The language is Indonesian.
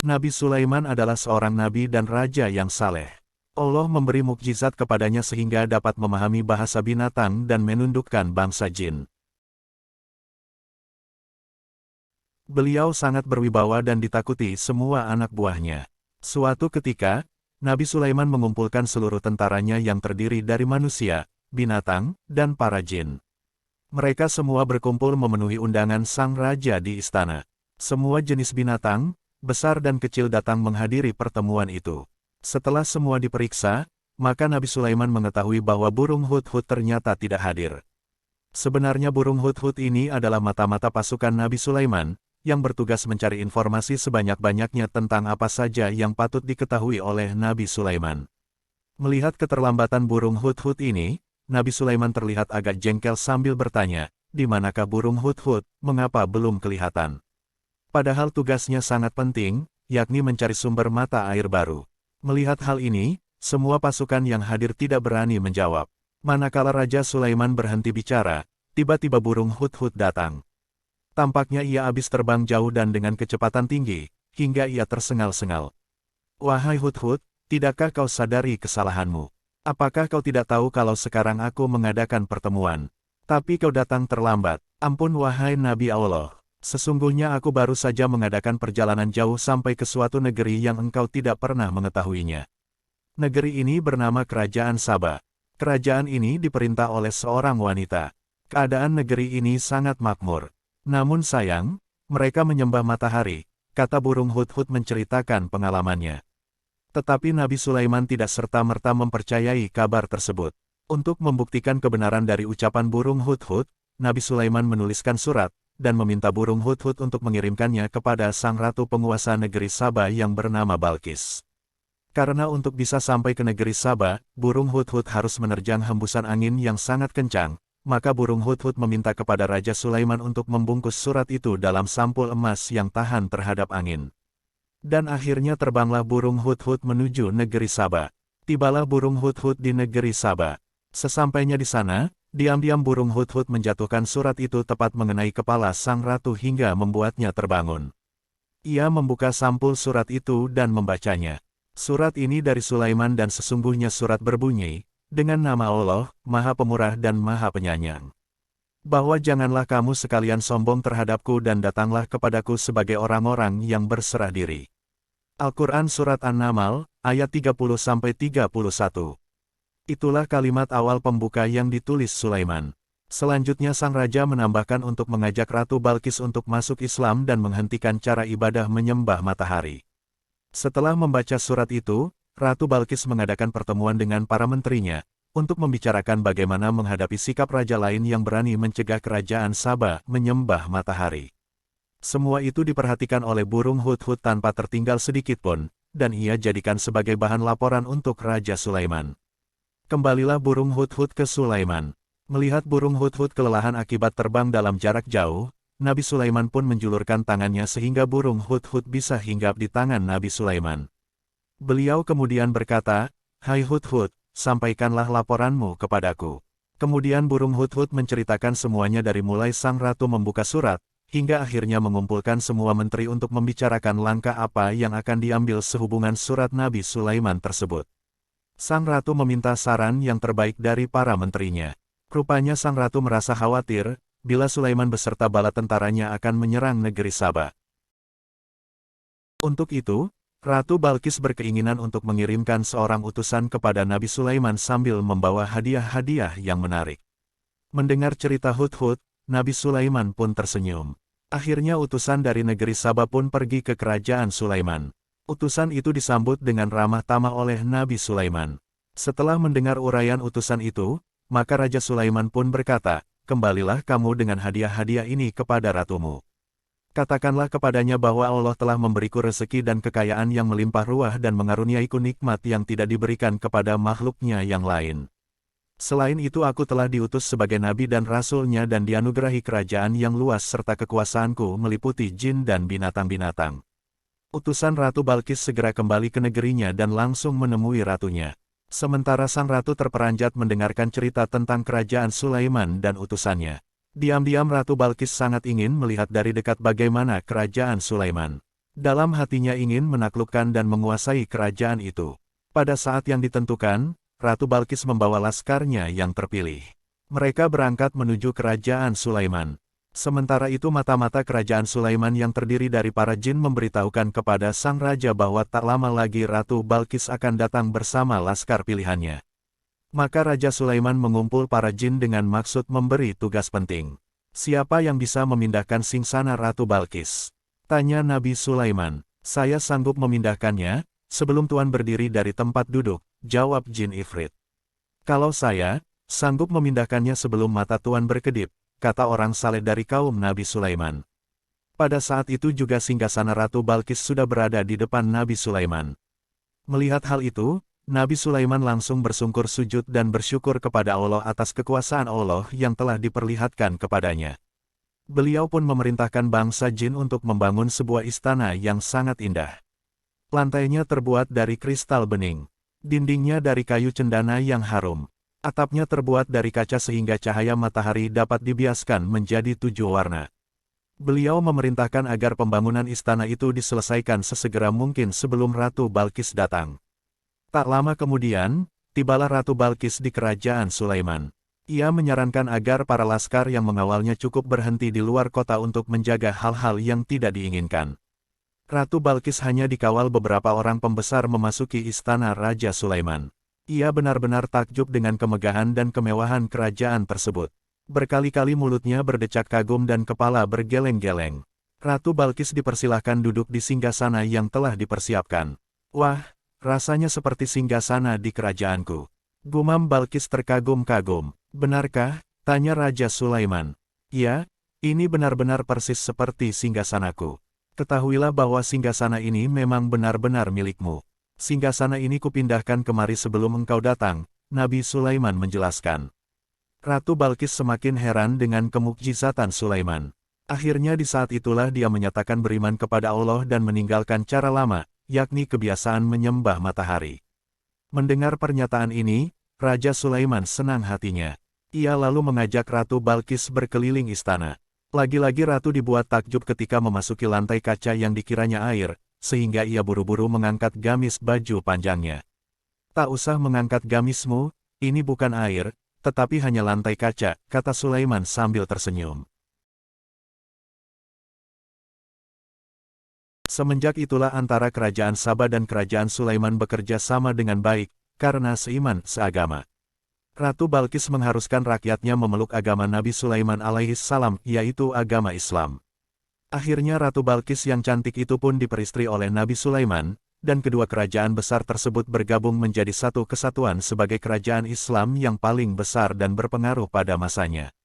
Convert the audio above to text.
Nabi Sulaiman adalah seorang nabi dan raja yang saleh. Allah memberi mukjizat kepadanya sehingga dapat memahami bahasa binatang dan menundukkan bangsa jin. Beliau sangat berwibawa dan ditakuti semua anak buahnya. Suatu ketika, Nabi Sulaiman mengumpulkan seluruh tentaranya yang terdiri dari manusia, binatang, dan para jin. Mereka semua berkumpul memenuhi undangan sang raja di istana. Semua jenis binatang, besar dan kecil datang menghadiri pertemuan itu. Setelah semua diperiksa, maka Nabi Sulaiman mengetahui bahwa burung hudhud ternyata tidak hadir. Sebenarnya burung hudhud ini adalah mata-mata pasukan Nabi Sulaiman, yang bertugas mencari informasi sebanyak-banyaknya tentang apa saja yang patut diketahui oleh Nabi Sulaiman. Melihat keterlambatan burung hudhud ini, Nabi Sulaiman terlihat agak jengkel sambil bertanya, "Di manakah burung hudhud, mengapa belum kelihatan?" Padahal tugasnya sangat penting, yakni mencari sumber mata air baru. Melihat hal ini, semua pasukan yang hadir tidak berani menjawab. Manakala Raja Sulaiman berhenti bicara, tiba-tiba burung hudhud datang. Tampaknya ia habis terbang jauh dan dengan kecepatan tinggi, hingga ia tersengal-sengal. "Wahai hudhud, tidakkah kau sadari kesalahanmu? Apakah kau tidak tahu kalau sekarang aku mengadakan pertemuan? Tapi kau datang terlambat. Ampun wahai Nabi Allah. Sesungguhnya aku baru saja mengadakan perjalanan jauh sampai ke suatu negeri yang engkau tidak pernah mengetahuinya. Negeri ini bernama Kerajaan Saba. Kerajaan ini diperintah oleh seorang wanita. Keadaan negeri ini sangat makmur. Namun sayang, mereka menyembah matahari," kata burung hudhud menceritakan pengalamannya. Tetapi Nabi Sulaiman tidak serta-merta mempercayai kabar tersebut. Untuk membuktikan kebenaran dari ucapan burung hudhud, Nabi Sulaiman menuliskan surat, dan meminta burung hudhud untuk mengirimkannya kepada sang ratu penguasa negeri Saba yang bernama Balkis. Karena untuk bisa sampai ke negeri Saba, burung hudhud harus menerjang hembusan angin yang sangat kencang, maka burung hudhud meminta kepada Raja Sulaiman untuk membungkus surat itu dalam sampul emas yang tahan terhadap angin. Dan akhirnya terbanglah burung hudhud menuju negeri Saba. Tibalah burung hudhud di negeri Saba. Sesampainya di sana, diam-diam burung hudhud menjatuhkan surat itu tepat mengenai kepala sang ratu hingga membuatnya terbangun. Ia membuka sampul surat itu dan membacanya. Surat ini dari Sulaiman dan sesungguhnya surat berbunyi, "Dengan nama Allah, Maha Pemurah dan Maha Penyayang. Bahwa janganlah kamu sekalian sombong terhadapku dan datanglah kepadaku sebagai orang-orang yang berserah diri." Al-Quran Surat An-Naml, ayat 30-31. Itulah kalimat awal pembuka yang ditulis Sulaiman. Selanjutnya sang raja menambahkan untuk mengajak Ratu Balkis untuk masuk Islam dan menghentikan cara ibadah menyembah matahari. Setelah membaca surat itu, Ratu Balkis mengadakan pertemuan dengan para menterinya, untuk membicarakan bagaimana menghadapi sikap raja lain yang berani mencegah kerajaan Saba menyembah matahari. Semua itu diperhatikan oleh burung hudhud tanpa tertinggal sedikitpun, dan ia jadikan sebagai bahan laporan untuk Raja Sulaiman. Kembalilah burung hudhud ke Sulaiman. Melihat burung hudhud kelelahan akibat terbang dalam jarak jauh, Nabi Sulaiman pun menjulurkan tangannya sehingga burung hudhud bisa hinggap di tangan Nabi Sulaiman. Beliau kemudian berkata, "Hai hudhud, sampaikanlah laporanmu kepadaku." Kemudian burung hudhud menceritakan semuanya dari mulai sang ratu membuka surat, hingga akhirnya mengumpulkan semua menteri untuk membicarakan langkah apa yang akan diambil sehubungan surat Nabi Sulaiman tersebut. Sang ratu meminta saran yang terbaik dari para menterinya. Rupanya sang ratu merasa khawatir, bila Sulaiman beserta bala tentaranya akan menyerang negeri Saba. Untuk itu, Ratu Balkis berkeinginan untuk mengirimkan seorang utusan kepada Nabi Sulaiman sambil membawa hadiah-hadiah yang menarik. Mendengar cerita hudhud, Nabi Sulaiman pun tersenyum. Akhirnya utusan dari negeri Saba pun pergi ke kerajaan Sulaiman. Utusan itu disambut dengan ramah tamah oleh Nabi Sulaiman. Setelah mendengar uraian utusan itu, maka Raja Sulaiman pun berkata, "Kembalilah kamu dengan hadiah-hadiah ini kepada ratumu. Katakanlah kepadanya bahwa Allah telah memberiku rezeki dan kekayaan yang melimpah ruah dan mengaruniaiku nikmat yang tidak diberikan kepada makhluknya yang lain. Selain itu aku telah diutus sebagai nabi dan rasulnya dan dianugerahi kerajaan yang luas serta kekuasaanku meliputi jin dan binatang-binatang." Utusan Ratu Balkis segera kembali ke negerinya dan langsung menemui ratunya. Sementara sang ratu terperanjat mendengarkan cerita tentang kerajaan Sulaiman dan utusannya. Diam-diam Ratu Balkis sangat ingin melihat dari dekat bagaimana kerajaan Sulaiman. Dalam hatinya ingin menaklukkan dan menguasai kerajaan itu. Pada saat yang ditentukan, Ratu Balkis membawa laskarnya yang terpilih. Mereka berangkat menuju kerajaan Sulaiman. Sementara itu mata-mata kerajaan Sulaiman yang terdiri dari para jin memberitahukan kepada sang raja bahwa tak lama lagi Ratu Balkis akan datang bersama laskar pilihannya. Maka Raja Sulaiman mengumpul para jin dengan maksud memberi tugas penting. Siapa yang bisa memindahkan singsana Ratu Balkis? Tanya Nabi Sulaiman. Saya sanggup memindahkannya, sebelum Tuan berdiri dari tempat duduk, jawab jin Ifrit. Kalau saya, sanggup memindahkannya sebelum mata Tuan berkedip, kata orang saleh dari kaum Nabi Sulaiman. Pada saat itu juga singgasana Ratu Balkis sudah berada di depan Nabi Sulaiman. Melihat hal itu, Nabi Sulaiman langsung bersungkur sujud dan bersyukur kepada Allah atas kekuasaan Allah yang telah diperlihatkan kepadanya. Beliau pun memerintahkan bangsa jin untuk membangun sebuah istana yang sangat indah. Lantainya terbuat dari kristal bening. Dindingnya dari kayu cendana yang harum. Atapnya terbuat dari kaca sehingga cahaya matahari dapat dibiaskan menjadi 7 warna. Beliau memerintahkan agar pembangunan istana itu diselesaikan sesegera mungkin sebelum Ratu Balkis datang. Tak lama kemudian, tibalah Ratu Balkis di kerajaan Sulaiman. Ia menyarankan agar para laskar yang mengawalnya cukup berhenti di luar kota untuk menjaga hal-hal yang tidak diinginkan. Ratu Balkis hanya dikawal beberapa orang pembesar memasuki istana Raja Sulaiman. Ia benar-benar takjub dengan kemegahan dan kemewahan kerajaan tersebut. Berkali-kali mulutnya berdecak kagum dan kepala bergeleng-geleng. Ratu Balkis dipersilahkan duduk di singgasana yang telah dipersiapkan. Wah! Rasanya seperti singgasana di kerajaanku. Gumam Balkis terkagum-kagum. Benarkah? Tanya Raja Sulaiman. Ya, ini benar-benar persis seperti singgasanaku. Ketahuilah bahwa singgasana ini memang benar-benar milikmu. Singgasana ini kupindahkan kemari sebelum engkau datang, Nabi Sulaiman menjelaskan. Ratu Balkis semakin heran dengan kemukjizatan Sulaiman. Akhirnya di saat itulah dia menyatakan beriman kepada Allah dan meninggalkan cara lama, yakni kebiasaan menyembah matahari. Mendengar pernyataan ini, Raja Sulaiman senang hatinya. Ia lalu mengajak Ratu Balkis berkeliling istana. Lagi-lagi Ratu dibuat takjub ketika memasuki lantai kaca yang dikiranya air, sehingga ia buru-buru mengangkat gamis baju panjangnya. Tak usah mengangkat gamismu, ini bukan air, tetapi hanya lantai kaca, kata Sulaiman sambil tersenyum. Semenjak itulah antara kerajaan Saba dan kerajaan Sulaiman bekerja sama dengan baik, karena seiman, seagama. Ratu Balkis mengharuskan rakyatnya memeluk agama Nabi Sulaiman alaihissalam, yaitu agama Islam. Akhirnya Ratu Balkis yang cantik itu pun diperistri oleh Nabi Sulaiman, dan kedua kerajaan besar tersebut bergabung menjadi satu kesatuan sebagai kerajaan Islam yang paling besar dan berpengaruh pada masanya.